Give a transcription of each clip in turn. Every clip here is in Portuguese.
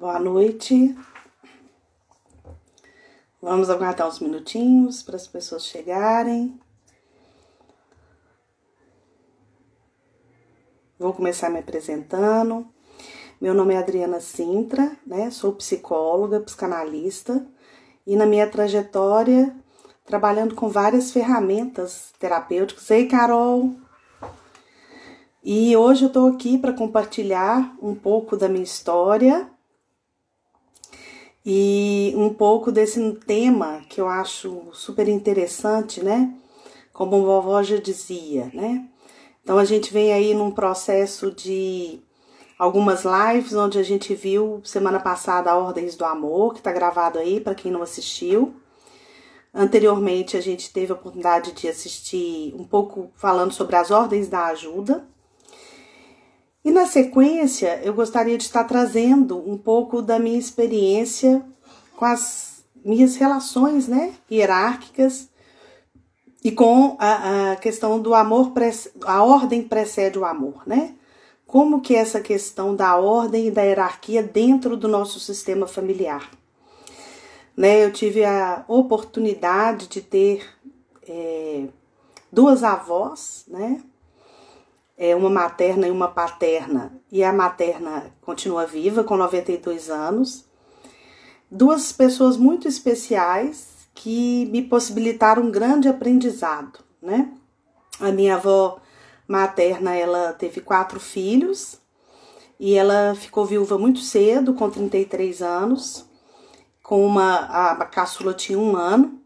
Boa noite. Vamos aguardar uns minutinhos para as pessoas chegarem. Vou começar me apresentando. Meu nome é Adriana Sintra, né? Sou psicóloga, psicanalista e na minha trajetória trabalhando com várias ferramentas terapêuticas. Ei, Carol! E hoje eu estou aqui para compartilhar um pouco da minha história e um pouco desse tema que eu acho super interessante, né? Como a vovó já dizia, né? Então a gente vem aí num processo de algumas lives onde a gente viu semana passada a Ordens do Amor, que tá gravado aí para quem não assistiu. Anteriormente a gente teve a oportunidade de assistir um pouco falando sobre as Ordens da Ajuda. E na sequência, eu gostaria de estar trazendo um pouco da minha experiência com as minhas relações, né, hierárquicas e com a questão do amor, a ordem precede o amor, né? Como que é essa questão da ordem e da hierarquia dentro do nosso sistema familiar. Né, eu tive a oportunidade de ter duas avós, né? Uma materna e uma paterna, e a materna continua viva, com 92 anos. Duas pessoas muito especiais que me possibilitaram um grande aprendizado, né? A minha avó materna, ela teve 4 filhos, e ela ficou viúva muito cedo, com 33 anos, a caçula tinha 1 ano,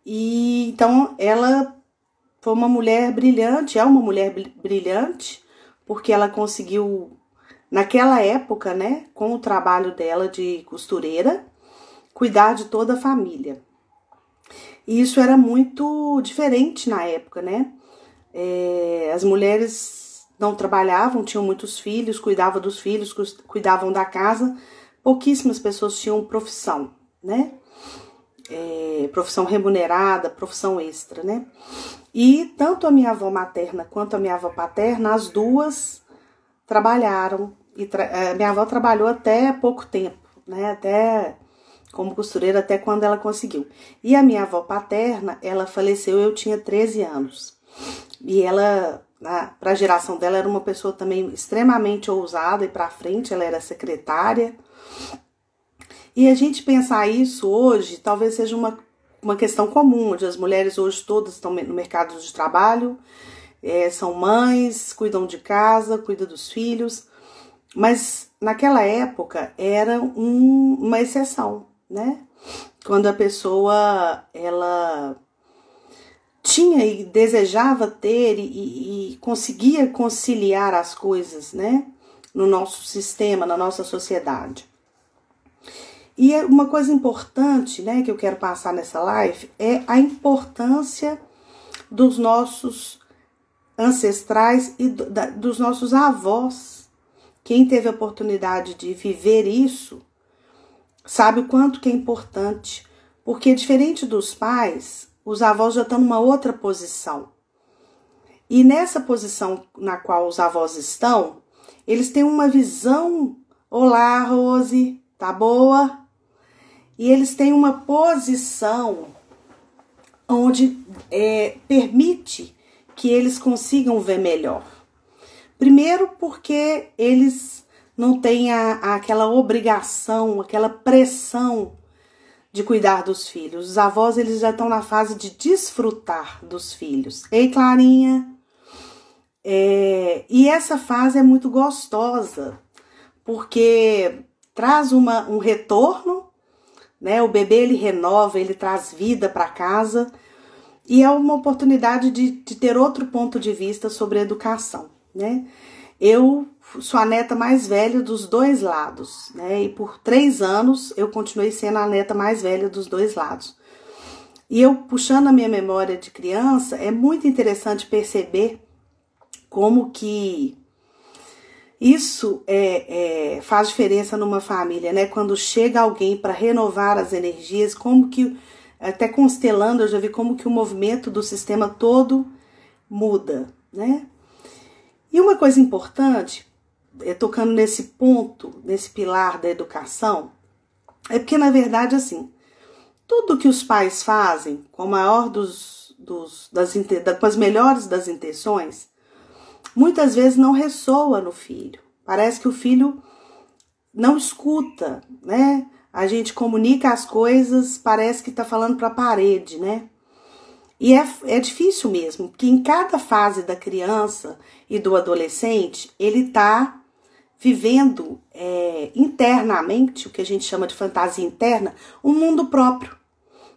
e então ela foi uma mulher brilhante, é uma mulher brilhante, porque ela conseguiu, naquela época, né, com o trabalho dela de costureira, cuidar de toda a família. E isso era muito diferente na época, né? As mulheres não trabalhavam, tinham muitos filhos, cuidavam dos filhos, cuidavam da casa. Pouquíssimas pessoas tinham profissão, né? Profissão remunerada, profissão extra, né? E tanto a minha avó materna quanto a minha avó paterna, as duas trabalharam. E minha avó trabalhou até pouco tempo, né? Até como costureira, até quando ela conseguiu. E a minha avó paterna, ela faleceu, eu tinha 13 anos. E ela, para a geração dela, era uma pessoa também extremamente ousada e para frente, ela era secretária. E a gente pensar isso hoje, talvez seja uma questão comum, onde as mulheres hoje todas estão no mercado de trabalho, são mães, cuidam de casa, cuidam dos filhos, mas naquela época era uma exceção, né? Quando a pessoa, ela tinha e desejava ter e conseguia conciliar as coisas, né? No nosso sistema, na nossa sociedade. E uma coisa importante, né, que eu quero passar nessa live é a importância dos nossos ancestrais e dos nossos avós. Quem teve a oportunidade de viver isso sabe o quanto que é importante, porque diferente dos pais, os avós já estão numa outra posição. E nessa posição na qual os avós estão, eles têm uma visão. Olá, Rose, tá boa? E eles têm uma posição onde permite que eles consigam ver melhor. Primeiro porque eles não têm aquela obrigação, aquela pressão de cuidar dos filhos. Os avós, eles já estão na fase de desfrutar dos filhos. Ei, Clarinha! E essa fase é muito gostosa, porque traz um retorno, né? O bebê, ele renova, ele traz vida para casa e é uma oportunidade de ter outro ponto de vista sobre a educação, né? Eu sou a neta mais velha dos dois lados, né? E por 3 anos eu continuei sendo a neta mais velha dos dois lados. E eu, puxando a minha memória de criança, é muito interessante perceber como que isso faz diferença numa família, né? Quando chega alguém para renovar as energias, como que, até constelando, eu já vi como que o movimento do sistema todo muda, né? E uma coisa importante, tocando nesse ponto, nesse pilar da educação, é porque, na verdade, assim, tudo que os pais fazem com a maior com as melhores das intenções, muitas vezes não ressoa no filho. Parece que o filho não escuta, né? A gente comunica as coisas, parece que está falando para a parede, né? E é difícil mesmo, porque em cada fase da criança e do adolescente, ele está vivendo internamente, o que a gente chama de fantasia interna, um mundo próprio,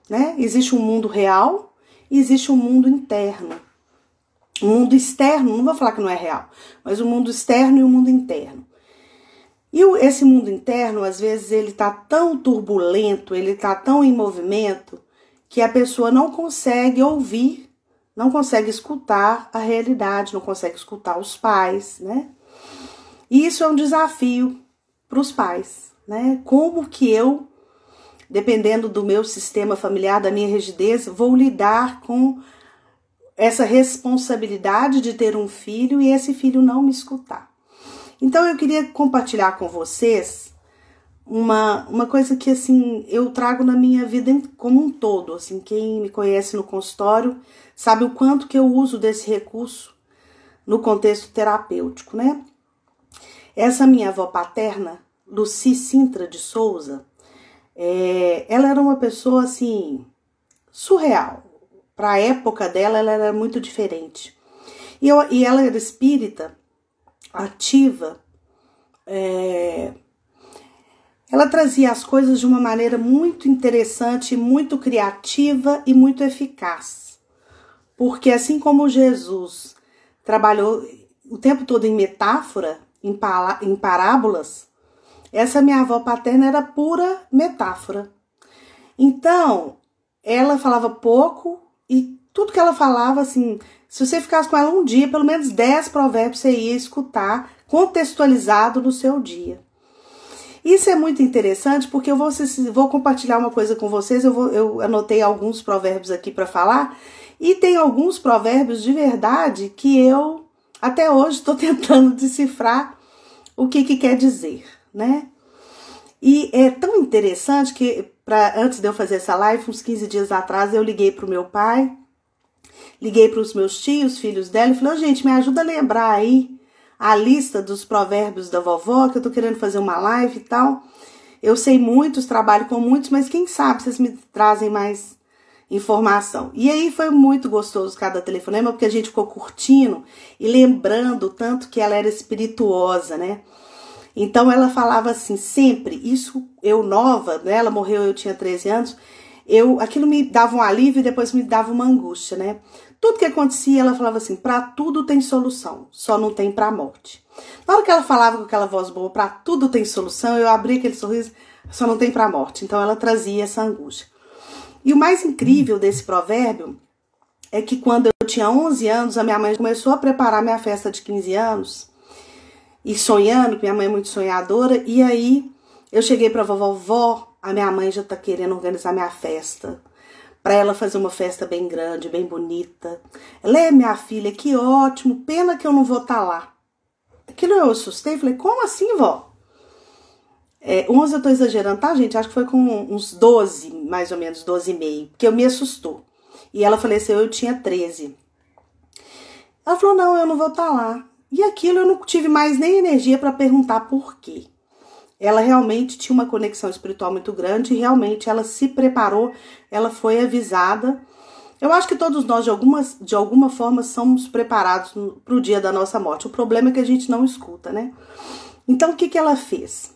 né? Existe um mundo real e existe um mundo interno. Um mundo externo, não vou falar que não é real, mas o mundo externo e o mundo interno. E esse mundo interno, às vezes, ele está tão turbulento, ele está tão em movimento, que a pessoa não consegue ouvir, não consegue escutar a realidade, não consegue escutar os pais, né? E isso é um desafio para os pais, né? Como que eu, dependendo do meu sistema familiar, da minha rigidez, vou lidar com essa responsabilidade de ter um filho e esse filho não me escutar. Então eu queria compartilhar com vocês uma coisa que, assim, eu trago na minha vida como um todo. Assim, quem me conhece no consultório sabe o quanto que eu uso desse recurso no contexto terapêutico, né? Essa minha avó paterna, Lucy Sintra de Souza, ela era uma pessoa, assim, surreal. Para a época dela, ela era muito diferente. E ela era espírita, ativa. Ela trazia as coisas de uma maneira muito interessante, muito criativa e muito eficaz. Porque assim como Jesus trabalhou o tempo todo em metáfora, em parábolas, essa minha avó paterna era pura metáfora. Então, ela falava pouco e tudo que ela falava, assim, se você ficasse com ela um dia, pelo menos 10 provérbios você ia escutar contextualizado no seu dia. Isso é muito interessante porque eu vou compartilhar uma coisa com vocês. Eu anotei alguns provérbios aqui para falar e tem alguns provérbios de verdade que eu até hoje estou tentando decifrar o que quer dizer, né? E é tão interessante que antes de eu fazer essa live, uns 15 dias atrás, eu liguei para o meu pai, liguei para os meus tios, filhos dela, e falei: gente, me ajuda a lembrar aí a lista dos provérbios da vovó, que eu tô querendo fazer uma live e tal. Eu sei muitos, trabalho com muitos, mas quem sabe vocês me trazem mais informação. E aí foi muito gostoso cada telefonema, porque a gente ficou curtindo e lembrando o tanto que ela era espirituosa, né? Então ela falava assim, sempre, isso eu nova, né? Ela morreu, eu tinha 13 anos, aquilo me dava um alívio e depois me dava uma angústia, né? Tudo que acontecia, ela falava assim, pra tudo tem solução, só não tem pra morte. Na hora que ela falava com aquela voz boa, pra tudo tem solução, eu abria aquele sorriso, só não tem pra morte. Então ela trazia essa angústia. E o mais incrível desse provérbio é que quando eu tinha 11 anos, a minha mãe começou a preparar minha festa de 15 anos, e sonhando, que minha mãe é muito sonhadora, e aí eu cheguei pra vovó, a minha mãe já tá querendo organizar minha festa, para ela fazer uma festa bem grande, bem bonita. Ela minha filha, que ótimo, pena que eu não vou estar lá. Aquilo eu assustei, falei, como assim, vó? 11 eu tô exagerando, tá, gente? Acho que foi com uns 12, mais ou menos, 12 e meio, porque eu me assustou. E ela faleceu, eu tinha 13. Ela falou, não, eu não vou estar lá. E aquilo eu não tive mais nem energia para perguntar por quê. Ela realmente tinha uma conexão espiritual muito grande e realmente ela se preparou, ela foi avisada. Eu acho que todos nós, de alguma forma, somos preparados para o dia da nossa morte. O problema é que a gente não escuta, né? Então, o que ela fez?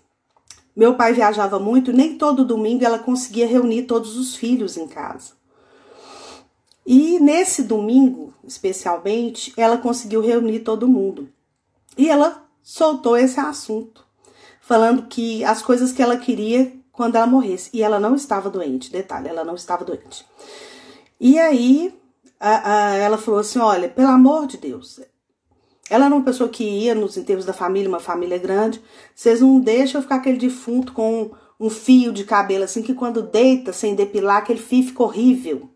Meu pai viajava muito e nem todo domingo ela conseguia reunir todos os filhos em casa. E nesse domingo, especialmente, ela conseguiu reunir todo mundo. E ela soltou esse assunto, falando que as coisas que ela queria quando ela morresse. E ela não estava doente, detalhe, ela não estava doente. E aí, ela falou assim, olha, pelo amor de Deus, ela era uma pessoa que ia nos enterros da família, uma família grande, vocês não deixam eu ficar aquele defunto com um fio de cabelo, assim, que quando deita, sem depilar, aquele fio fica horrível.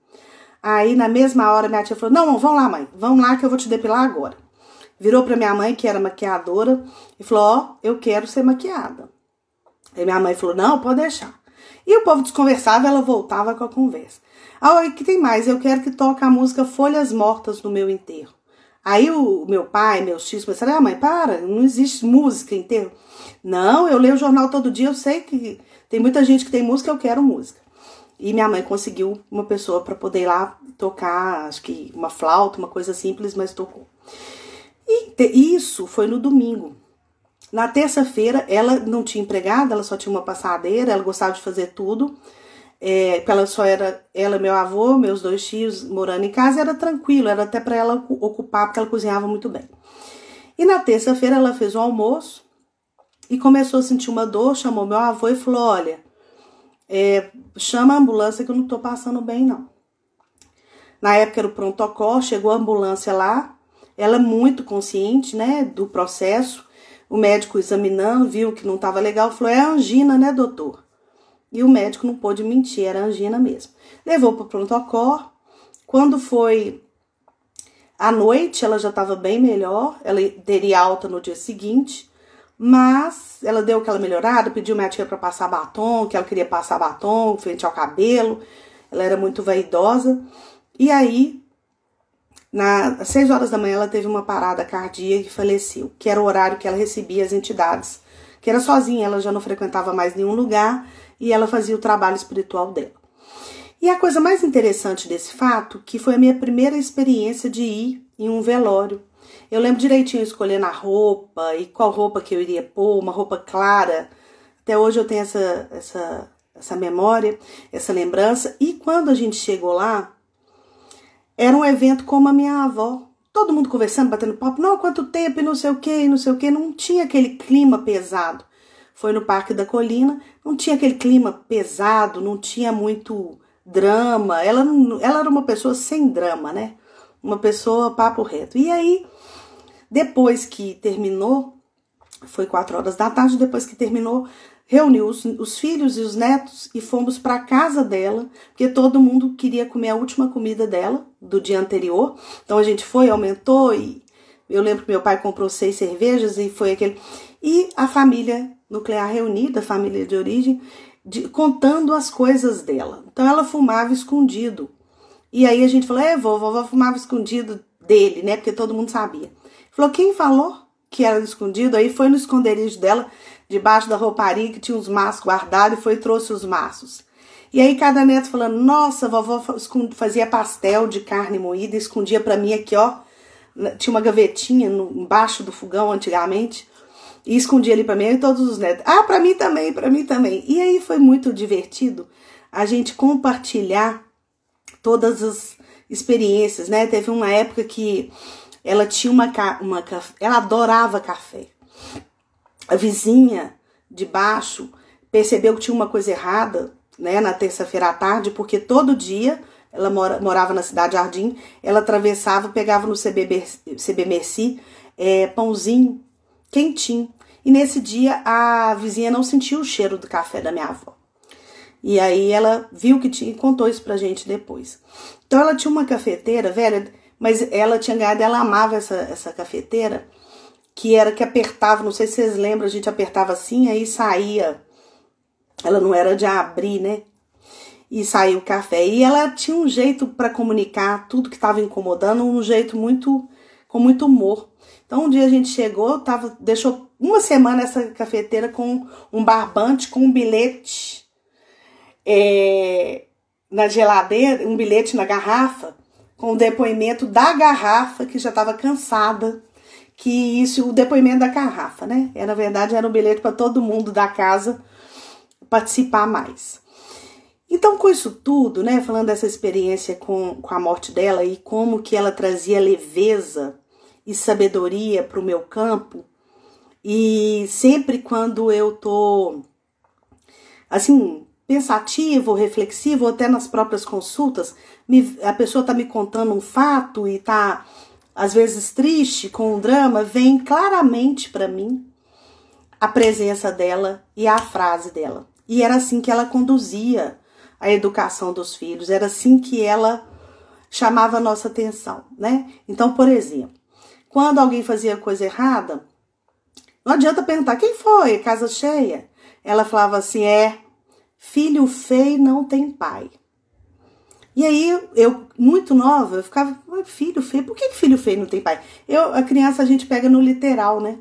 Aí, na mesma hora, minha tia falou, não, vamos lá, mãe, vamos lá que eu vou te depilar agora. virou para minha mãe, que era maquiadora, e falou, ó, eu quero ser maquiada. Aí minha mãe falou, não, pode deixar. E o povo desconversava, ela voltava com a conversa. Ah, e que tem mais, eu quero que toque a música Folhas Mortas no meu enterro. Aí o meu pai, meus tios pensaram, mãe, para, não existe música em enterro. Não, eu leio o jornal todo dia, eu sei que tem muita gente que tem música, eu quero música. E minha mãe conseguiu uma pessoa para poder ir lá tocar, acho que uma flauta, uma coisa simples, mas tocou. E isso foi no domingo. Na terça-feira, ela não tinha empregada, ela só tinha uma passadeira, ela gostava de fazer tudo. Ela só era ela, meu avô, meus 2 tios morando em casa, era tranquilo, era até para ela ocupar, porque ela cozinhava muito bem. E na terça-feira ela fez o almoço e começou a sentir uma dor, chamou meu avô e falou, olha, chama a ambulância que eu não tô passando bem, não. Na época era o pronto-socorro, chegou a ambulância lá, ela muito consciente, né, do processo, o médico examinando, viu que não estava legal, falou, é angina, né, doutor? E o médico não pôde mentir, era angina mesmo. Levou para o pronto-socorro, quando foi à noite, ela já estava bem melhor, ela teria alta no dia seguinte, mas ela deu aquela melhorada, pediu minha tia para passar batom, que ela queria passar batom frente ao cabelo, ela era muito vaidosa, e aí, às 6 horas da manhã, ela teve uma parada cardíaca e faleceu, que era o horário que ela recebia as entidades, que era sozinha, ela já não frequentava mais nenhum lugar, e ela fazia o trabalho espiritual dela. E a coisa mais interessante desse fato, que foi a minha primeira experiência de ir em um velório. Eu lembro direitinho escolhendo a roupa e qual roupa que eu iria pôr, uma roupa clara. Até hoje eu tenho essa memória, essa lembrança. E quando a gente chegou lá, era um evento como a minha avó. Todo mundo conversando, batendo papo. Não, quanto tempo e não sei o que, não sei o que. Não tinha aquele clima pesado. Foi no Parque da Colina, não tinha aquele clima pesado, não tinha muito drama. Ela era uma pessoa sem drama, né? Uma pessoa papo reto. E aí, depois que terminou, foi 4 horas da tarde, depois que terminou, reuniu os filhos e os netos e fomos para a casa dela, porque todo mundo queria comer a última comida dela, do dia anterior. Então a gente foi, aumentou, e eu lembro que meu pai comprou 6 cervejas e foi aquele... E a família nuclear reunida, a família de origem, contando as coisas dela. Então ela fumava escondido. E aí a gente falou, vovó fumava escondido dele, né? Porque todo mundo sabia. Falou, quem falou que era escondido? Aí foi no esconderijo dela, debaixo da rouparia, que tinha uns maços guardados, e foi e trouxe os maços. E aí cada neto falando, nossa, vovó fazia pastel de carne moída, escondia pra mim aqui, ó. Tinha uma gavetinha embaixo do fogão antigamente. E escondia ali pra mim e todos os netos. Ah, pra mim também, pra mim também. E aí foi muito divertido a gente compartilhar todas as experiências, né? Teve uma época que ela tinha ela adorava café. A vizinha de baixo percebeu que tinha uma coisa errada, né? Na terça-feira à tarde, porque todo dia ela morava na Cidade Jardim, ela atravessava, pegava no CB Merci, pãozinho quentinho. E nesse dia a vizinha não sentiu o cheiro do café da minha avó. E aí ela viu que tinha e contou isso pra gente depois. Então ela tinha uma cafeteira velha, mas ela tinha ganhado, ela amava essa cafeteira, que era que apertava, não sei se vocês lembram, a gente apertava assim, aí saía, ela não era de abrir, né? E saía o café. E ela tinha um jeito para comunicar tudo que estava incomodando, um jeito com muito humor. Então um dia a gente chegou, deixou uma semana essa cafeteira com um barbante, com um bilhete na geladeira, um bilhete na garrafa, com o depoimento da garrafa, que já estava cansada, que isso, o depoimento da garrafa, né? Na verdade era um bilhete para todo mundo da casa participar mais. Então, com isso tudo, né, falando dessa experiência com a morte dela e como que ela trazia leveza e sabedoria para o meu campo, e sempre quando eu tô, assim, pensativo, reflexivo, ou até nas próprias consultas, a pessoa tá me contando um fato e tá, às vezes, triste, com um drama, vem claramente para mim a presença dela e a frase dela. E era assim que ela conduzia a educação dos filhos, era assim que ela chamava a nossa atenção, né? Então, por exemplo, quando alguém fazia coisa errada, não adianta perguntar, quem foi? Casa cheia? Ela falava assim, filho feio não tem pai. E aí, eu, muito nova, eu ficava, filho feio, por que filho feio não tem pai? A criança a gente pega no literal, né?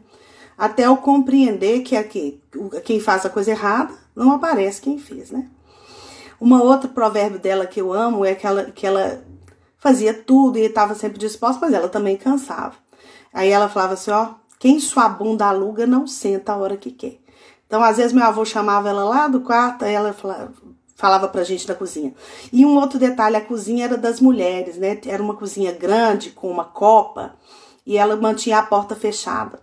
Até eu compreender que quem faz a coisa errada, não aparece quem fez, né? Uma outra provérbio dela que eu amo é que ela fazia tudo e estava sempre disposta, mas ela também cansava. Aí ela falava assim, quem sua bunda aluga não senta a hora que quer. Então, às vezes, meu avô chamava ela lá do quarto, aí ela falava pra gente da cozinha. E um outro detalhe, a cozinha era das mulheres, né? Era uma cozinha grande, com uma copa, e ela mantinha a porta fechada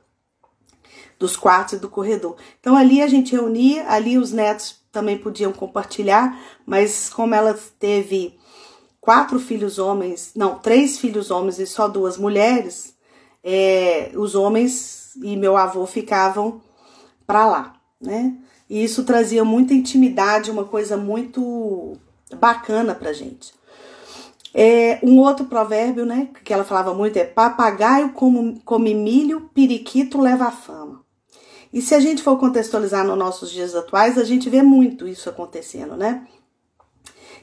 dos quartos e do corredor. Então, ali a gente reunia, ali os netos também podiam compartilhar, mas como ela teve 3 filhos homens e só 2 mulheres, os homens e meu avô ficavam pra lá, né? E isso trazia muita intimidade, uma coisa muito bacana pra gente. Um outro provérbio, né, que ela falava muito papagaio come milho, periquito leva a fama. E se a gente for contextualizar nos nossos dias atuais, a gente vê muito isso acontecendo, né?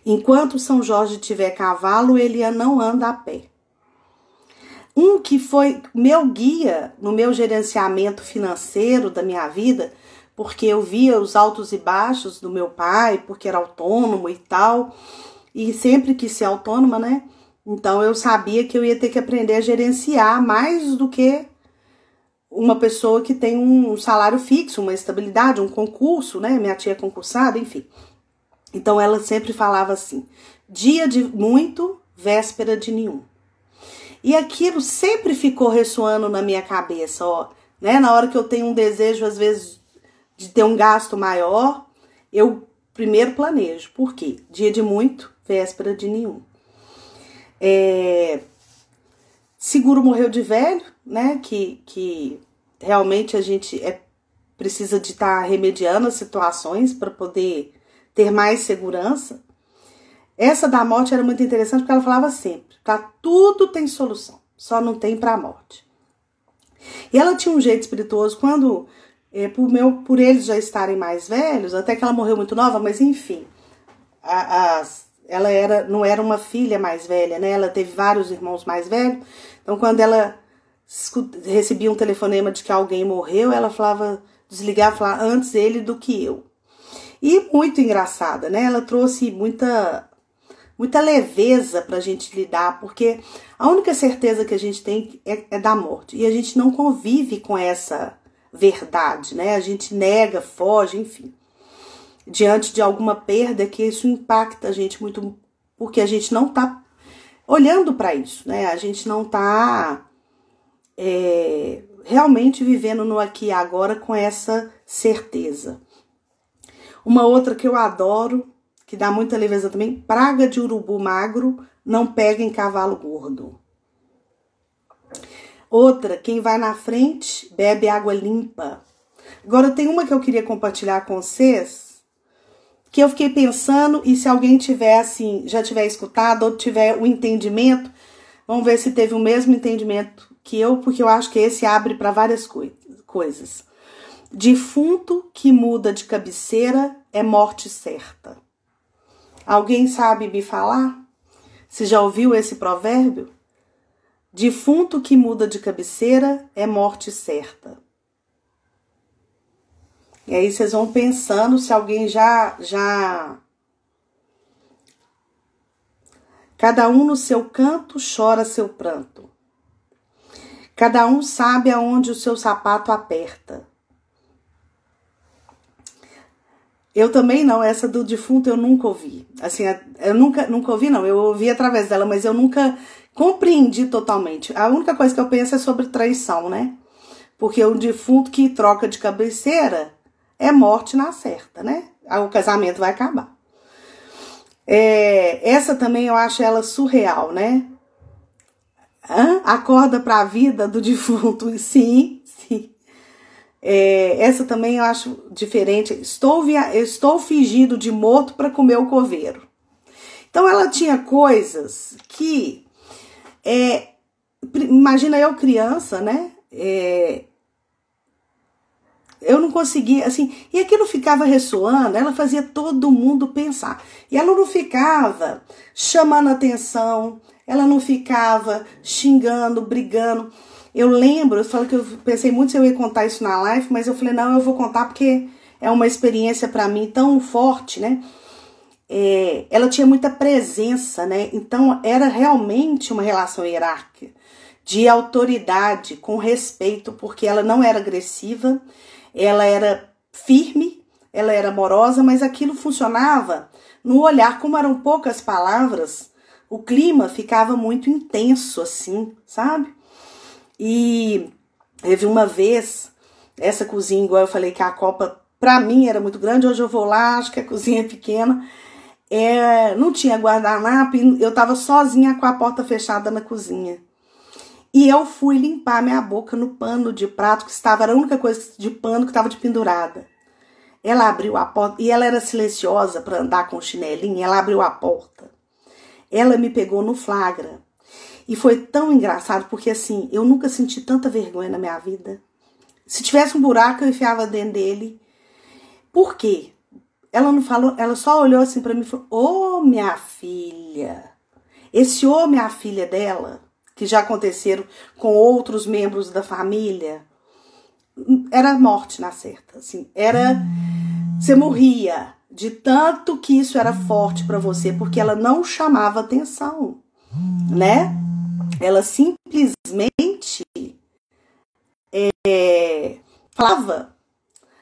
Enquanto São Jorge tiver cavalo, ele não anda a pé. Um que foi meu guia no meu gerenciamento financeiro da minha vida, porque eu via os altos e baixos do meu pai, porque era autônomo e tal, e sempre quis ser autônoma, né? Então eu sabia que eu ia ter que aprender a gerenciar mais do que uma pessoa que tem um salário fixo, uma estabilidade, um concurso, né? Minha tia é concursada, enfim. Então ela sempre falava assim, dia de muito, véspera de nenhum. E aquilo sempre ficou ressoando na minha cabeça, né? Na hora que eu tenho um desejo, às vezes, de ter um gasto maior, eu primeiro planejo. Por quê? Dia de muito, véspera de nenhum. Seguro morreu de velho, né? Que realmente a gente precisa de estar remediando as situações para poder ter mais segurança. Essa da morte era muito interessante porque ela falava sempre, para tudo tem solução, só não tem para a morte. E ela tinha um jeito espirituoso quando... por eles já estarem mais velhos, até que ela morreu muito nova, mas enfim, ela não era uma filha mais velha, né? Ela teve vários irmãos mais velhos, então quando ela recebia um telefonema de que alguém morreu, ela desligava, falava antes ele do que eu. E muito engraçada, né? Ela trouxe muita leveza pra gente lidar, porque a única certeza que a gente tem é da morte, e a gente não convive com essa verdade, né? A gente nega, foge, enfim. Diante de alguma perda, que isso impacta a gente muito, porque a gente não tá olhando para isso, né? A gente não tá realmente vivendo no aqui e agora com essa certeza. Uma outra que eu adoro, que dá muita leveza também, praga de urubu magro não pega em cavalo gordo. Outra, quem vai na frente bebe água limpa. Agora tem uma que eu queria compartilhar com vocês, que eu fiquei pensando, e se alguém tiver assim, já tiver escutado ou tiver o entendimento, vamos ver se teve o mesmo entendimento que eu, porque eu acho que esse abre para várias coisas. Defunto que muda de cabeceira é morte certa. Alguém sabe me falar? Se já ouviu esse provérbio? Defunto que muda de cabeceira é morte certa. E aí vocês vão pensando se alguém já... Cada um no seu canto chora seu pranto. Cada um sabe aonde o seu sapato aperta. Eu também não, essa do defunto eu nunca ouvi. Assim, eu nunca ouvi não, eu ouvi através dela, mas eu nunca compreendi totalmente. A única coisa que eu penso é sobre traição, né? Porque o defunto que troca de cabeceira é morte na certa, né? O casamento vai acabar. Essa também eu acho ela surreal, né? Acorda para a vida do defunto, sim. Essa também eu acho diferente. Estou fingindo de morto para comer o coveiro. Então ela tinha coisas que imagina eu criança, né? Eu não conseguia, assim, e aquilo ficava ressoando, ela fazia todo mundo pensar. E ela não ficava chamando atenção, ela não ficava xingando, brigando. Eu lembro, eu falo que eu pensei muito se eu ia contar isso na live, mas eu falei, não, eu vou contar porque é uma experiência para mim tão forte, né? Ela tinha muita presença, né? Então era realmente uma relação hierárquica, de autoridade, com respeito, porque ela não era agressiva, ela era firme, ela era amorosa, mas aquilo funcionava no olhar. Como eram poucas palavras, o clima ficava muito intenso, assim, sabe? E teve uma vez, essa cozinha, igual eu falei que a copa pra mim era muito grande, hoje eu vou lá, acho que a cozinha é pequena, não tinha guardanapo, e eu tava sozinha com a porta fechada na cozinha. E eu fui limpar minha boca no pano de prato, que era a única coisa de pano que estava de pendurada. Ela abriu a porta, e ela era silenciosa para andar com o chinelinho, ela abriu a porta. Ela me pegou no flagra. E foi tão engraçado, porque assim, eu nunca senti tanta vergonha na minha vida. Se tivesse um buraco, eu enfiava dentro dele. Por quê? Ela não falou, ela só olhou assim para mim e falou, ô minha filha. Esse ô minha filha dela, que já aconteceram com outros membros da família, era morte na certa, assim, você morria de tanto que isso era forte para você, porque ela não chamava atenção, né? Ela simplesmente falava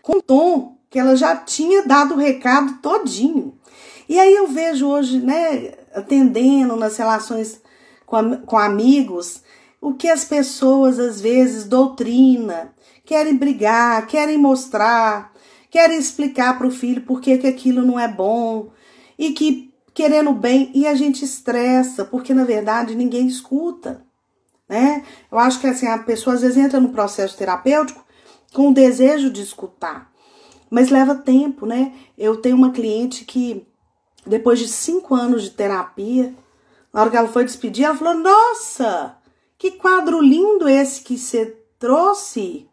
com tom que ela já tinha dado o recado todinho. E aí eu vejo hoje, né, atendendo nas relações com amigos, o que as pessoas às vezes doutrinam, querem brigar, querem mostrar, querem explicar para o filho por que aquilo não é bom, e que querendo bem, e a gente estressa, porque na verdade ninguém escuta, né? Eu acho que assim, a pessoa às vezes entra no processo terapêutico com o desejo de escutar, mas leva tempo, né? Eu tenho uma cliente que, depois de 5 anos de terapia, na hora que ela foi despedir, ela falou, nossa, que quadro lindo esse que você trouxe.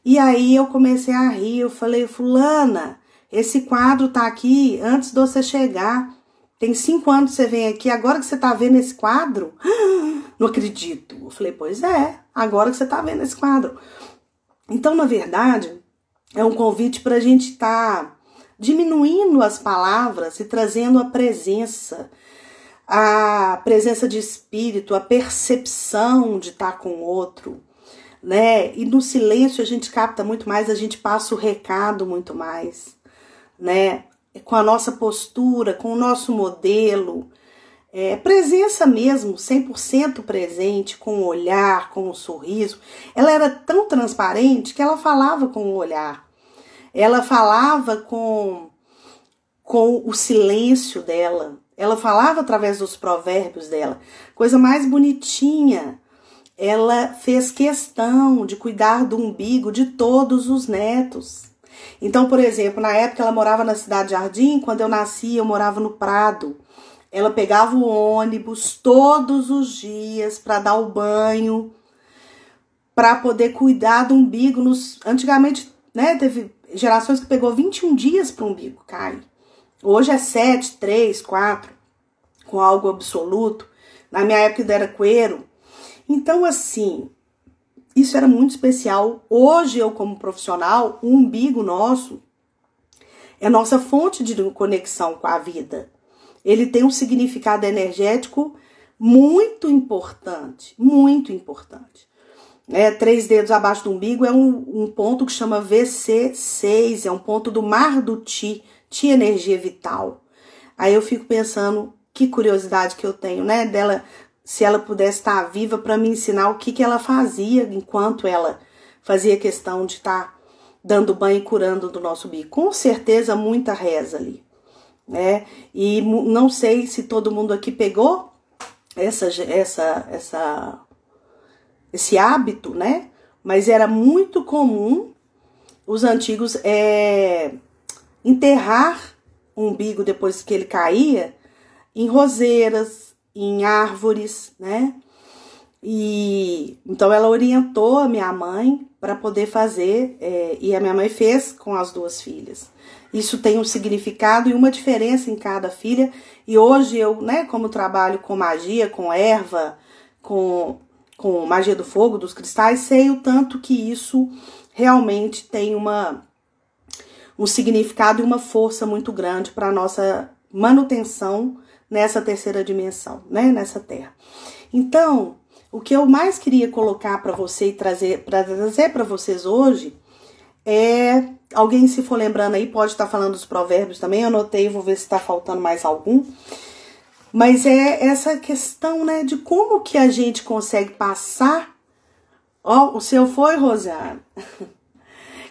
E aí eu comecei a rir, eu falei, fulana, esse quadro tá aqui antes de você chegar. Tem 5 anos que você vem aqui, agora que você tá vendo esse quadro? Não acredito. Eu falei, pois é, agora que você tá vendo esse quadro. Então, na verdade, é um convite pra gente estar diminuindo as palavras e trazendo a presença de espírito, a percepção de estar com o outro, né? E no silêncio a gente capta muito mais, a gente passa o recado muito mais, né? Com a nossa postura, com o nosso modelo, presença mesmo, 100% presente, com o olhar, com o sorriso. Ela era tão transparente que ela falava com o olhar, ela falava com o silêncio dela, ela falava através dos provérbios dela, coisa mais bonitinha. Ela fez questão de cuidar do umbigo de todos os netos. Então, por exemplo, na época ela morava na Cidade Jardim, quando eu nasci eu morava no Prado. Ela pegava o ônibus todos os dias para dar o banho, para poder cuidar do umbigo. Antigamente, né, teve gerações que pegou 21 dias para o umbigo cair. Hoje é 7, 3, 4, com algo absoluto. Na minha época ainda era coeiro. Então, assim, isso era muito especial. Hoje, eu como profissional, o umbigo nosso é nossa fonte de conexão com a vida. Ele tem um significado energético muito importante, muito importante. 3 dedos abaixo do umbigo é um ponto que chama VC6, é um ponto do mar do Ti energia vital. Aí eu fico pensando, que curiosidade que eu tenho, né, dela, se ela pudesse estar viva para me ensinar o que ela fazia enquanto ela fazia questão de estar dando banho e curando do nosso umbigo. Com certeza muita reza ali, né? E não sei se todo mundo aqui pegou esse hábito, né? Mas era muito comum os antigos enterrar o umbigo depois que ele caía em roseiras, em árvores, né? E então ela orientou a minha mãe para poder fazer, e a minha mãe fez com as duas filhas. Isso tem um significado e uma diferença em cada filha. E hoje eu, né, como trabalho com magia, com erva, com magia do fogo, dos cristais, sei o tanto que isso realmente tem um significado e uma força muito grande para a nossa manutenção nessa terceira dimensão, né, nessa terra. Então, o que eu mais queria colocar para você e trazer para vocês hoje é, alguém se for lembrando aí, pode estar falando dos provérbios também, eu anotei, vou ver se está faltando mais algum, mas é essa questão, né, de como que a gente consegue passar, ó, o seu foi, Rosiane,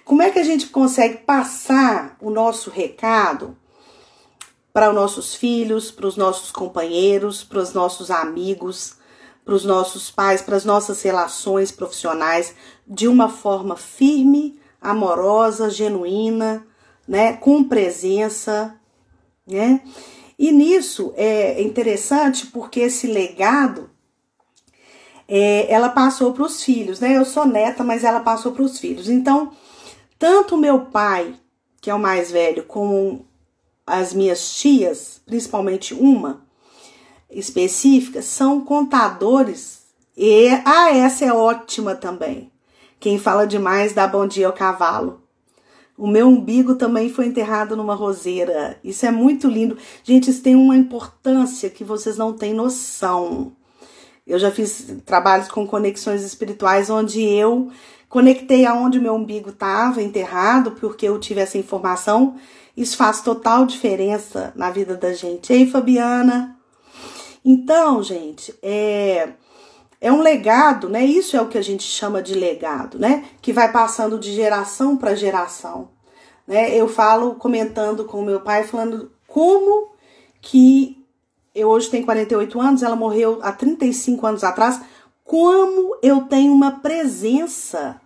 como é que a gente consegue passar o nosso recado para os nossos filhos, para os nossos companheiros, para os nossos amigos, para os nossos pais, para as nossas relações profissionais, de uma forma firme, amorosa, genuína, né, com presença, né? E nisso é interessante porque esse legado, ela passou para os filhos, né? Eu sou neta, mas ela passou para os filhos. Então, tanto meu pai, que é o mais velho, como as minhas tias, principalmente uma específica, são contadores. E essa é ótima também. Quem fala demais dá bom dia ao cavalo. O meu umbigo também foi enterrado numa roseira. Isso é muito lindo. Gente, isso tem uma importância que vocês não têm noção. Eu já fiz trabalhos com conexões espirituais onde eu conectei aonde o meu umbigo estava enterrado, porque eu tive essa informação. Isso faz total diferença na vida da gente. Ei, Fabiana? Então, gente, é um legado, né? Isso é o que a gente chama de legado, né? Que vai passando de geração para geração, né? Eu falo, comentando com o meu pai, falando como que eu hoje tenho 48 anos, ela morreu há 35 anos atrás, como eu tenho uma presença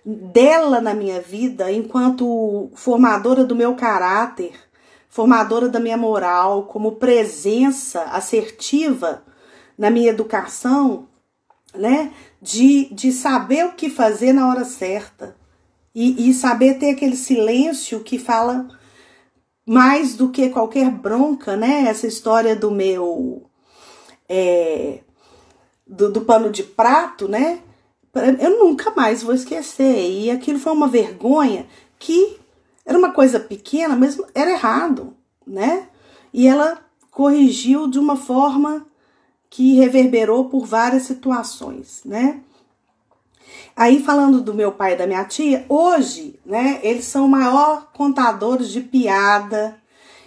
dela na minha vida enquanto formadora do meu caráter, formadora da minha moral, como presença assertiva na minha educação, né? De saber o que fazer na hora certa e saber ter aquele silêncio que fala mais do que qualquer bronca, né? Essa história do meu do pano de prato, né? Eu nunca mais vou esquecer. E aquilo foi uma vergonha que era uma coisa pequena, mas era errado, né? E ela corrigiu de uma forma que reverberou por várias situações, né? Aí, falando do meu pai e da minha tia, hoje, né, eles são maior contadores de piada,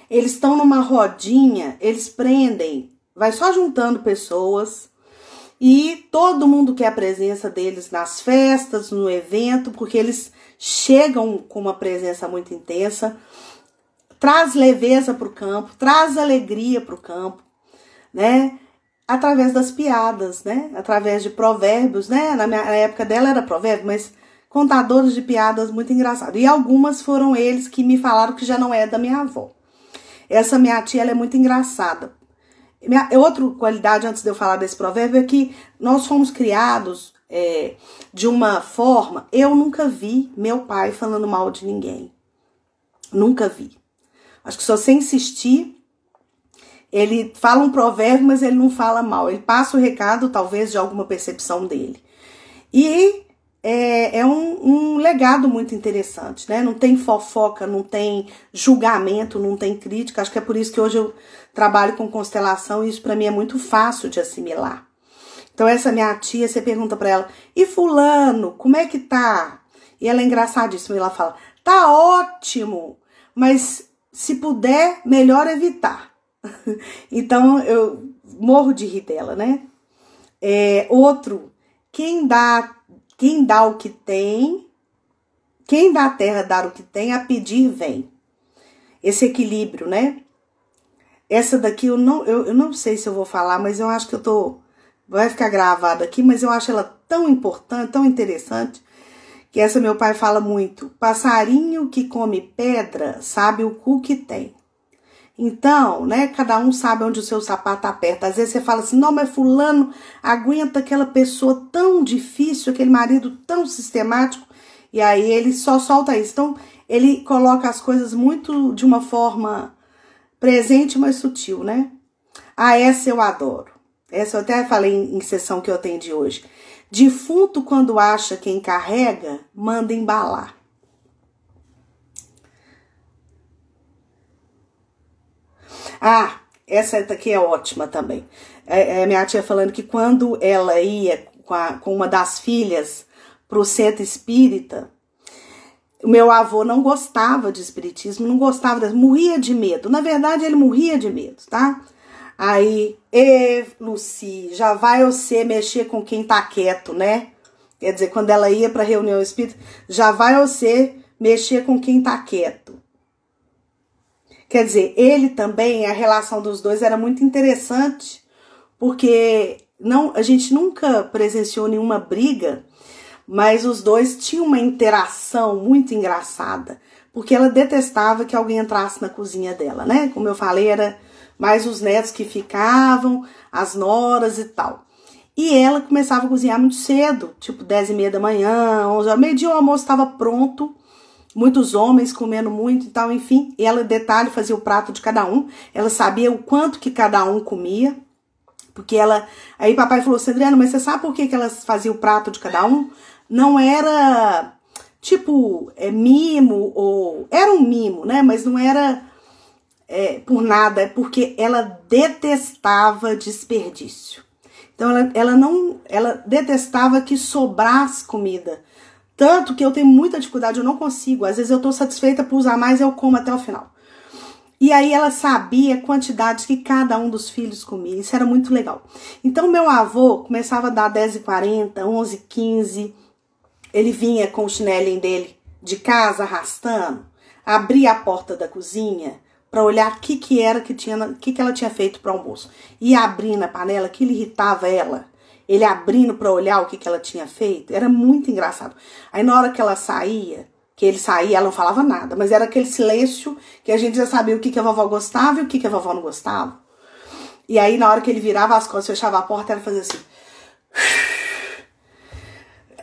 eles estão numa rodinha, eles prendem, vai só juntando pessoas, e todo mundo quer a presença deles nas festas, no evento, porque eles chegam com uma presença muito intensa, traz leveza para o campo, traz alegria para o campo, né? Através das piadas, né? Através de provérbios, né? Na época dela era provérbio, mas contadores de piadas muito engraçados. E algumas foram eles que me falaram que já não é da minha avó. Essa minha tia, ela é muito engraçada. Outra qualidade, antes de eu falar desse provérbio, é que nós fomos criados de uma forma... Eu nunca vi meu pai falando mal de ninguém. Nunca vi. Acho que só sem insistir... Ele fala um provérbio, mas ele não fala mal. Ele passa o recado, talvez, de alguma percepção dele. E é um legado muito interessante, né? Não tem fofoca, não tem julgamento, não tem crítica. Acho que é por isso que hoje eu trabalho com constelação e isso para mim é muito fácil de assimilar. Então, essa minha tia, você pergunta para ela, e fulano, como é que tá? E ela é engraçadíssima, e ela fala, tá ótimo, mas se puder, melhor evitar. Então, eu morro de rir dela, né? Outro, quem dá o que tem, quem dá a terra dar o que tem, a pedir vem. Esse equilíbrio, né? Essa daqui eu não sei se eu vou falar, mas eu acho que vai ficar gravado aqui, mas eu acho ela tão importante, tão interessante, que essa meu pai fala muito. Passarinho que come pedra sabe o cu que tem. Então, né, cada um sabe onde o seu sapato aperta. Às vezes você fala assim, não, mas fulano aguenta aquela pessoa tão difícil, aquele marido tão sistemático, e aí ele só solta isso. Então, ele coloca as coisas muito de uma forma presente, mas sutil, né? Ah, essa eu adoro. Essa eu até falei em sessão que eu atendi hoje. Defunto, quando acha quem carrega, manda embalar. Ah, essa daqui é ótima também. Minha tia falando que quando ela ia com uma das filhas para o centro espírita, o meu avô não gostava de espiritismo, não gostava, morria de medo. Na verdade, ele morria de medo, tá? Aí, Luci, já vai você mexer com quem tá quieto, né? Quer dizer, quando ela ia para reunião espírita, já vai você mexer com quem tá quieto. Quer dizer, ele também, a relação dos dois era muito interessante, porque a gente nunca presenciou nenhuma briga, mas os dois tinham uma interação muito engraçada, porque ela detestava que alguém entrasse na cozinha dela, né? Como eu falei, era mais os netos que ficavam, as noras e tal. E ela começava a cozinhar muito cedo, tipo 10h30 da manhã, 11h, meio-dia o almoço estava pronto, muitos homens comendo muito e tal, enfim. E ela, detalhe, fazia o prato de cada um, ela sabia o quanto que cada um comia, porque ela... Aí papai falou assim, Adriana, mas você sabe por que ela fazia o prato de cada um? Não era, tipo, mimo, ou... Era um mimo, né? Mas não era por nada, é porque ela detestava desperdício. Então, ela detestava que sobrasse comida. Tanto que eu tenho muita dificuldade, eu não consigo. Às vezes eu tô satisfeita por usar mais, eu como até o final. E aí ela sabia a quantidade que cada um dos filhos comia. Isso era muito legal. Então, meu avô começava a dar 10h40, 11h15. Ele vinha com o chinelinho dele de casa, arrastando. Abria a porta da cozinha para olhar o que ela tinha feito para o almoço. Ia abrindo a panela, aquilo irritava ela. Ele abrindo para olhar o que ela tinha feito. Era muito engraçado. Aí na hora que ela saía, que ele saía, ela não falava nada. Mas era aquele silêncio que a gente já sabia o que a vovó gostava e o que a vovó não gostava. E aí na hora que ele virava as costas, fechava a porta, ela fazia assim.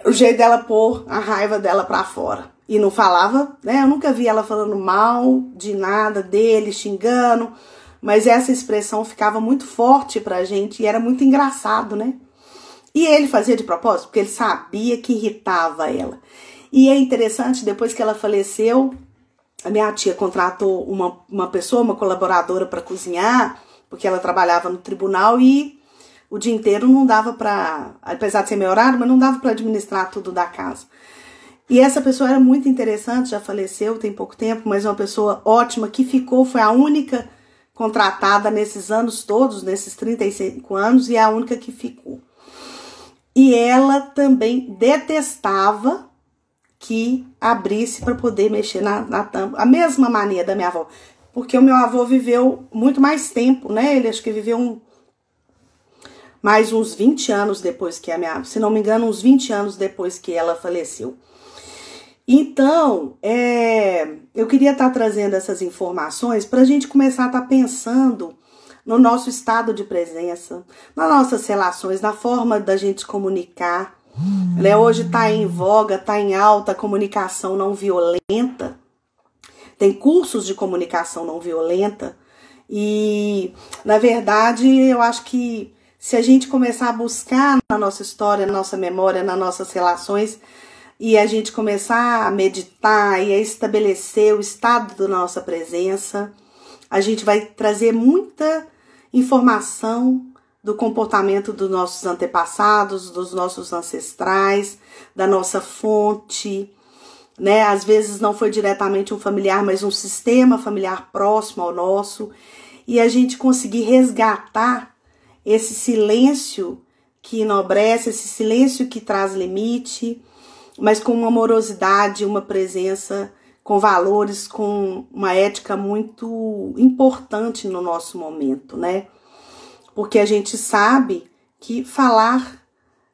O jeito dela pôr a raiva dela pra fora. E não falava, né? Eu nunca vi ela falando mal de nada dele, xingando. Mas essa expressão ficava muito forte pra gente e era muito engraçado, né? E ele fazia de propósito, porque ele sabia que irritava ela. E é interessante, depois que ela faleceu, a minha tia contratou uma pessoa, uma colaboradora para cozinhar, porque ela trabalhava no tribunal e o dia inteiro não dava para, apesar de ser meu horário, mas não dava para administrar tudo da casa. E essa pessoa era muito interessante, já faleceu tem pouco tempo, mas uma pessoa ótima que ficou, foi a única contratada nesses anos todos, nesses 35 anos, e a única que ficou. E ela também detestava que abrisse para poder mexer na tampa. A mesma mania da minha avó. Porque o meu avô viveu muito mais tempo, né? Ele acho que viveu mais uns 20 anos depois que se não me engano, uns 20 anos depois que ela faleceu. Então, eu queria estar trazendo essas informações para a gente começar a estar pensando no nosso estado de presença, nas nossas relações, na forma da gente comunicar. Né? Hoje está em voga, está em alta a comunicação não violenta. Tem cursos de comunicação não violenta. E, na verdade, eu acho que se a gente começar a buscar na nossa história, na nossa memória, nas nossas relações, e a gente começar a meditar e a estabelecer o estado da nossa presença, a gente vai trazer muita informação do comportamento dos nossos antepassados, dos nossos ancestrais, da nossa fonte, né? Às vezes não foi diretamente um familiar, mas um sistema familiar próximo ao nosso, e a gente conseguir resgatar esse silêncio que enobrece, esse silêncio que traz limite, mas com uma amorosidade, uma presença com valores, com uma ética muito importante no nosso momento, né? Porque a gente sabe que falar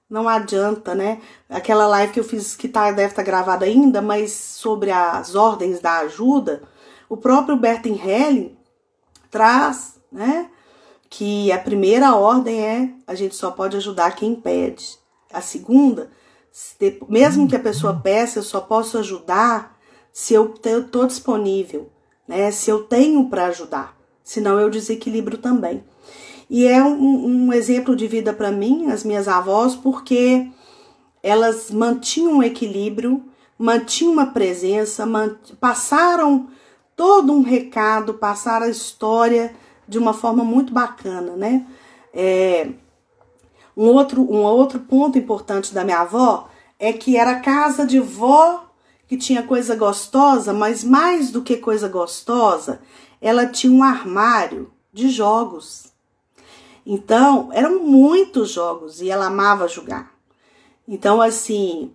não adianta, né? Aquela live que eu fiz, que deve estar gravada ainda, mas sobre as ordens da ajuda, o próprio Bertin Helling traz, né, que a primeira ordem é a gente só pode ajudar quem pede. A segunda, mesmo que a pessoa peça, eu só posso ajudar se eu estou disponível, né, se eu tenho para ajudar, senão eu desequilibro também. E é um exemplo de vida para mim, as minhas avós, porque elas mantinham um equilíbrio, mantinham uma presença, passaram todo um recado, passaram a história de uma forma muito bacana, né? Um outro ponto importante da minha avó é que era casa de vó, que tinha coisa gostosa, mas mais do que coisa gostosa, ela tinha um armário de jogos. Então, eram muitos jogos e ela amava jogar. Então, assim,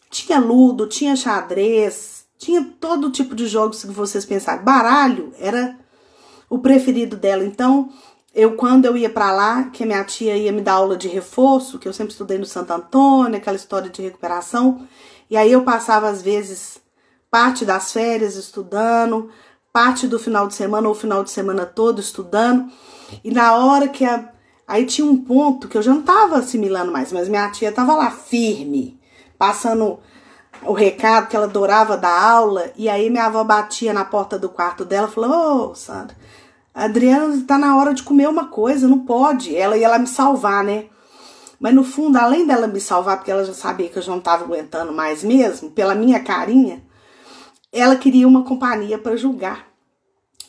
tinha ludo, tinha xadrez, tinha todo tipo de jogos que vocês pensarem. Baralho era o preferido dela. Então, quando eu ia para lá, que a minha tia ia me dar aula de reforço, que eu sempre estudei no Santo Antônio, aquela história de recuperação, e aí eu passava, às vezes, parte das férias estudando, parte do final de semana ou final de semana todo estudando, e na hora que aí tinha um ponto que eu já não estava assimilando mais, mas minha tia estava lá firme, passando o recado que ela adorava dar aula, e aí minha avó batia na porta do quarto dela e falou: ô, Sandra, a Adriana tá na hora de comer uma coisa, não pode. Ela ia lá me salvar, né? Mas no fundo, além dela me salvar, porque ela já sabia que eu já não estava aguentando mais mesmo, pela minha carinha, ela queria uma companhia para julgar.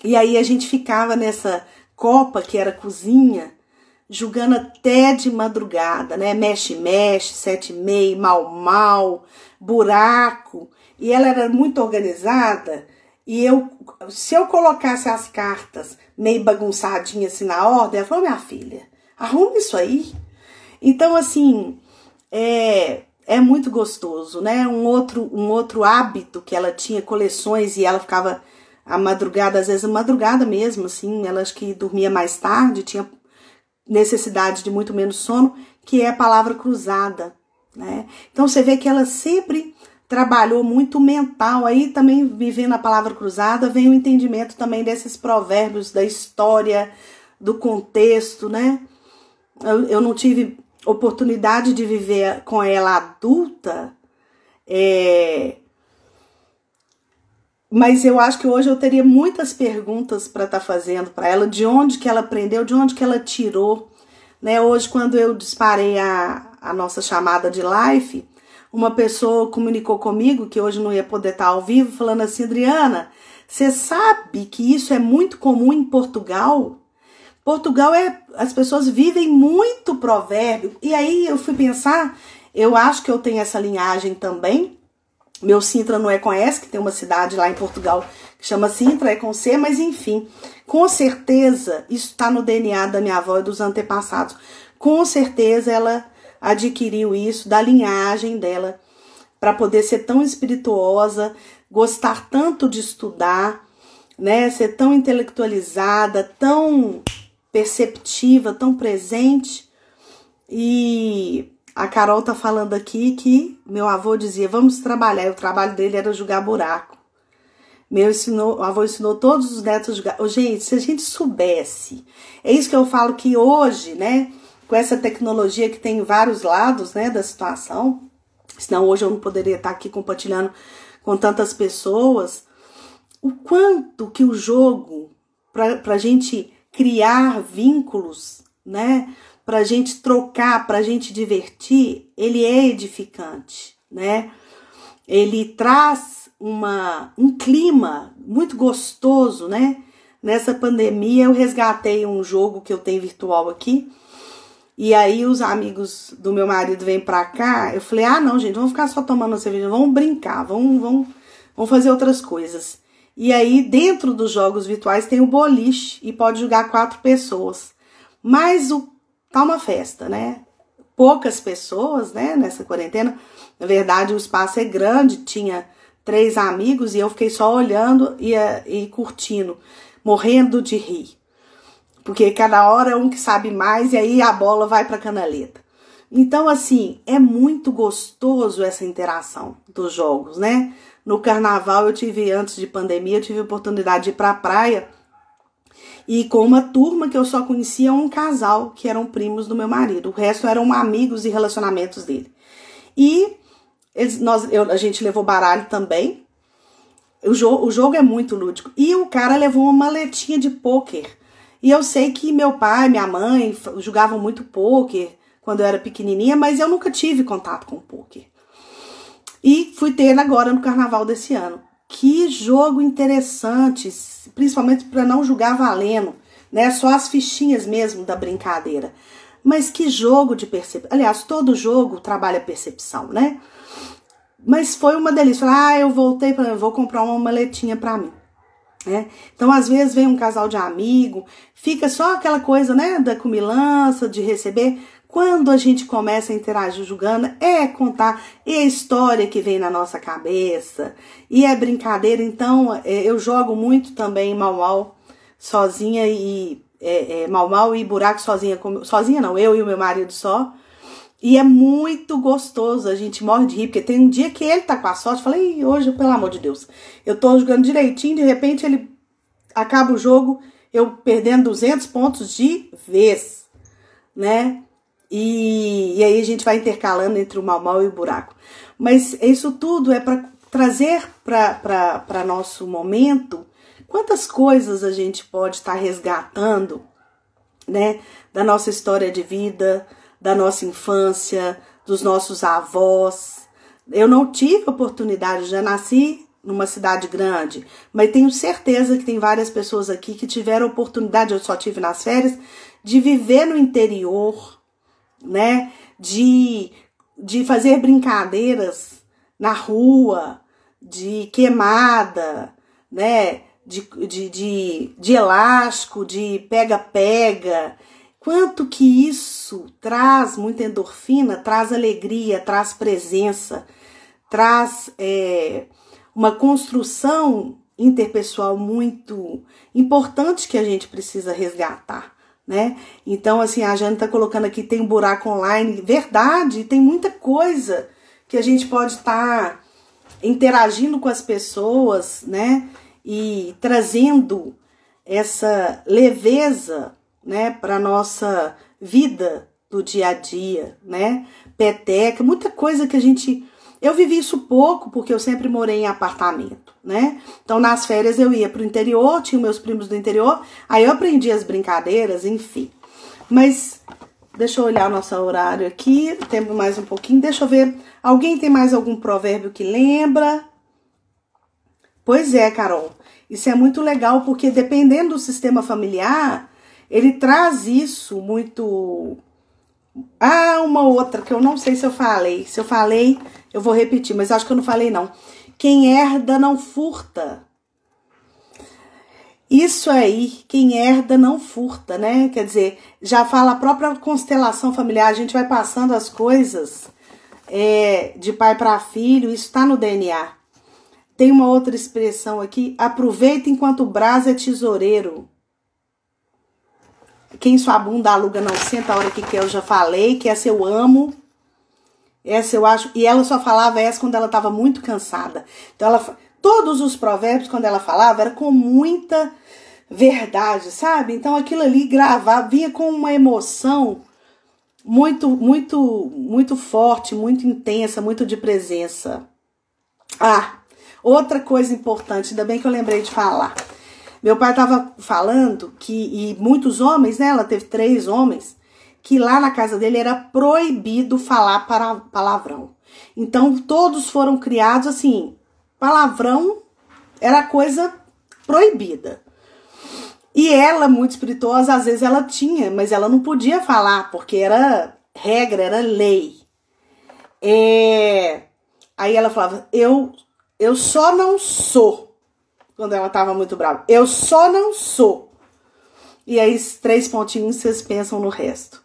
E aí a gente ficava nessa copa que era cozinha, jogando até de madrugada, né? Mexe-mexe, 7 e meia, mal-mal, buraco. E ela era muito organizada. E se eu colocasse as cartas meio bagunçadinhas assim na ordem, ela falou: minha filha, arruma isso aí. Então, assim, é muito gostoso, né? Um outro hábito que ela tinha, coleções, e ela ficava à madrugada, às vezes à madrugada mesmo, assim, ela acho que dormia mais tarde, tinha necessidade de muito menos sono, que é a palavra cruzada, né? Então você vê que ela sempre trabalhou muito mental. Aí também, vivendo a palavra cruzada, vem o entendimento também desses provérbios, da história, do contexto, né? Eu não tive oportunidade de viver com ela adulta, mas eu acho que hoje eu teria muitas perguntas para estar fazendo para ela, de onde que ela aprendeu, de onde que ela tirou, né? Hoje, quando eu disparei a nossa chamada de live, uma pessoa comunicou comigo, que hoje não ia poder estar ao vivo, falando assim: Adriana, você sabe que isso é muito comum em Portugal? Portugal as pessoas vivem muito provérbio. E aí eu fui pensar, eu acho que eu tenho essa linhagem também. Meu Sintra não é com S, que tem uma cidade lá em Portugal que chama Sintra, é com C, mas enfim, com certeza isso está no DNA da minha avó e dos antepassados. Com certeza ela adquiriu isso da linhagem dela, para poder ser tão espirituosa, gostar tanto de estudar, né, ser tão intelectualizada, tão perceptiva, tão presente. E a Carol tá falando aqui que meu avô dizia: vamos trabalhar. E o trabalho dele era jogar buraco. O avô ensinou todos os netos a jogar. Gente, se a gente soubesse, é isso que eu falo, que hoje, né, com essa tecnologia que tem vários lados, né, da situação, senão hoje eu não poderia estar aqui compartilhando com tantas pessoas, o quanto que o jogo, pra gente criar vínculos, né, pra gente trocar, pra gente divertir, ele é edificante, né? Ele traz um clima muito gostoso, né? Nessa pandemia eu resgatei um jogo que eu tenho virtual aqui, e aí os amigos do meu marido vêm pra cá, eu falei: ah, não, gente, vamos ficar só tomando cerveja, vamos brincar, vamos fazer outras coisas. E aí, dentro dos jogos virtuais tem o boliche e pode jogar 4 pessoas. Mas tá uma festa, né? Poucas pessoas, né, nessa quarentena. Na verdade, o espaço é grande, tinha 3 amigos e eu fiquei só olhando e curtindo, morrendo de rir. Porque cada hora é um que sabe mais e aí a bola vai pra canaleta. Então, assim, é muito gostoso essa interação dos jogos, né? No carnaval antes de pandemia, eu tive a oportunidade de ir pra praia E com uma turma que eu só conhecia um casal, que eram primos do meu marido. O resto eram amigos e relacionamentos dele. E a gente levou baralho também. O jogo é muito lúdico. E o cara levou uma maletinha de pôquer. E eu sei que meu pai, minha mãe jogavam muito pôquer quando eu era pequenininha, mas eu nunca tive contato com pôquer. E fui ter agora no carnaval desse ano. Que jogo interessante, principalmente para não jogar valendo, né? Só as fichinhas mesmo da brincadeira. Mas que jogo de percepção. Aliás, todo jogo trabalha percepção, né? Mas foi uma delícia. Eu voltei para vou comprar uma maletinha para mim. Né? Então, às vezes, vem um casal de amigo, fica só aquela coisa, né, da comilança, de receber. Quando a gente começa a interagir jogando, é contar, é a história que vem na nossa cabeça, e é brincadeira. Então, eu jogo muito também Mau sozinha, e Mau e buraco sozinha, sozinha não, eu e o meu marido só. E é muito gostoso, a gente morre de rir, porque tem um dia que ele tá com a sorte, eu falei, hoje, pelo amor de Deus, eu tô jogando direitinho, de repente ele acaba o jogo, eu perdendo 200 pontos de vez, né? E aí a gente vai intercalando entre o Mau e o buraco. Mas isso tudo é para trazer para nosso momento quantas coisas a gente pode estar resgatando, né? Da nossa história de vida, da nossa infância, dos nossos avós. Eu não tive oportunidade, já nasci numa cidade grande, mas tenho certeza que tem várias pessoas aqui que tiveram oportunidade, eu só tive nas férias, de viver no interior, né? De fazer brincadeiras na rua, de queimada, né? De elástico, de pega-pega. Quanto que isso traz muita endorfina, traz alegria, traz presença, traz uma construção interpessoal muito importante que a gente precisa resgatar, né? Então, assim, a Jane tá colocando aqui, tem um buraco online, verdade, tem muita coisa que a gente pode estar interagindo com as pessoas, né? E trazendo essa leveza, né, para nossa vida do dia a dia, né? Peteca, muita coisa que a gente... Eu vivi isso pouco, porque eu sempre morei em apartamento, né? Então, nas férias eu ia pro interior, tinha meus primos do interior, aí eu aprendi as brincadeiras, enfim. Mas, deixa eu olhar o nosso horário aqui, tempo mais um pouquinho, deixa eu ver. Alguém tem mais algum provérbio que lembra? Pois é, Carol, isso é muito legal, porque dependendo do sistema familiar... Ele traz isso muito... uma outra que eu não sei se eu falei. Se eu falei, eu vou repetir, mas acho que eu não falei, não. Quem herda não furta. Isso aí, quem herda não furta, né? Quer dizer, já fala a própria constelação familiar, a gente vai passando as coisas de pai para filho, isso está no DNA. Tem uma outra expressão aqui, aproveita enquanto o brás é tesoureiro. Quem sua bunda aluga não senta, a hora que quer, eu já falei, que essa eu amo, essa eu acho, e ela só falava essa quando ela estava muito cansada. Então, todos os provérbios, quando ela falava, era com muita verdade, sabe? Então, aquilo ali gravava, vinha com uma emoção muito, muito, muito forte, muito intensa, muito de presença. Outra coisa importante, ainda bem que eu lembrei de falar. Meu pai estava falando e muitos homens, né? Ela teve 3 homens, que lá na casa dele era proibido falar palavrão. Então, todos foram criados assim, palavrão era coisa proibida. E ela, muito espirituosa, às vezes ela tinha, mas ela não podia falar, porque era regra, era lei. Aí ela falava, eu só não sou. Quando ela tava muito brava. Eu só não sou. E aí, 3 pontinhos, vocês pensam no resto.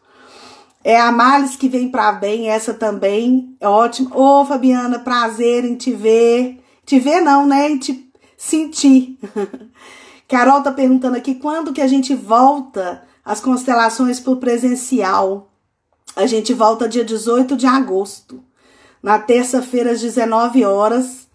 A males que vem pra bem, essa também é ótima. Ô, Fabiana, prazer em te ver. Te ver não, né? Em te sentir. Carol tá perguntando aqui, quando que a gente volta às constelações pro presencial? A gente volta dia 18 de agosto. Na terça-feira, às 19 horas,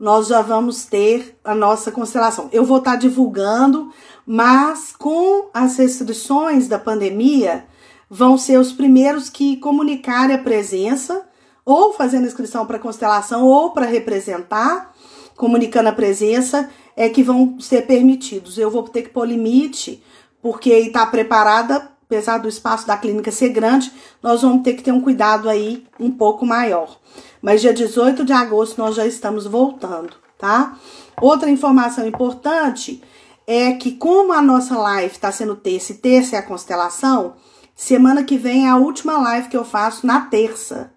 nós já vamos ter a nossa constelação. Eu vou estar divulgando, mas com as restrições da pandemia, vão ser os primeiros que comunicarem a presença, ou fazendo inscrição para constelação, ou para representar, comunicando a presença, que vão ser permitidos. Eu vou ter que pôr limite, porque está preparada, apesar do espaço da clínica ser grande, nós vamos ter que ter um cuidado aí um pouco maior. Mas dia 18 de agosto nós já estamos voltando, tá? Outra informação importante é que como a nossa live está sendo terça e terça é a constelação, semana que vem é a última live que eu faço na terça,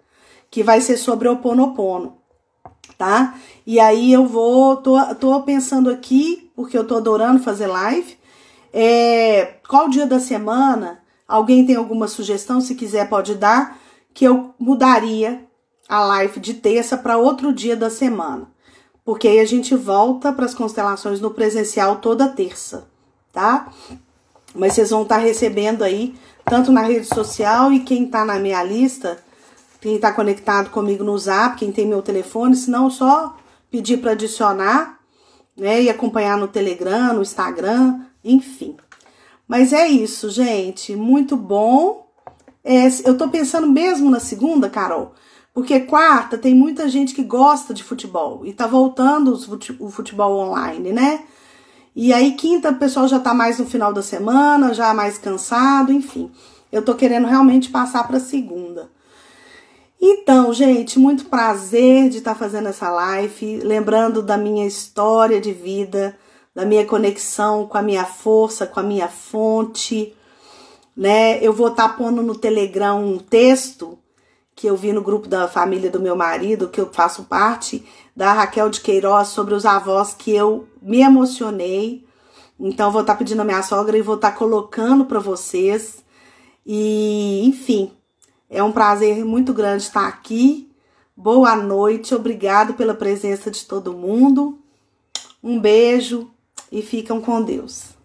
que vai ser sobre o Ho'oponopono, tá? E aí eu tô pensando aqui, porque eu tô adorando fazer live, qual dia da semana, alguém tem alguma sugestão, se quiser pode dar, que eu mudaria a live de terça para outro dia da semana. Porque aí a gente volta para as constelações no presencial toda terça, tá? Mas vocês vão estar recebendo aí, tanto na rede social e quem tá na minha lista, quem tá conectado comigo no Zap, quem tem meu telefone, senão só pedir para adicionar, né? E acompanhar no Telegram, no Instagram, enfim. Mas é isso, gente, muito bom. Eu tô pensando mesmo na segunda, Carol, porque quarta tem muita gente que gosta de futebol e tá voltando o futebol online, né? E aí quinta o pessoal já tá mais no final da semana, já mais cansado, enfim. Eu tô querendo realmente passar pra segunda. Então, gente, muito prazer de estar fazendo essa live, lembrando da minha história de vida, da minha conexão com a minha força, com a minha fonte, né? Eu vou estar pondo no Telegram um texto que eu vi no grupo da família do meu marido, que eu faço parte, da Raquel de Queiroz, sobre os avós que eu me emocionei. Então, vou estar pedindo a minha sogra e vou estar colocando para vocês. E, enfim, é um prazer muito grande estar aqui. Boa noite, obrigado pela presença de todo mundo. Um beijo e fiquem com Deus.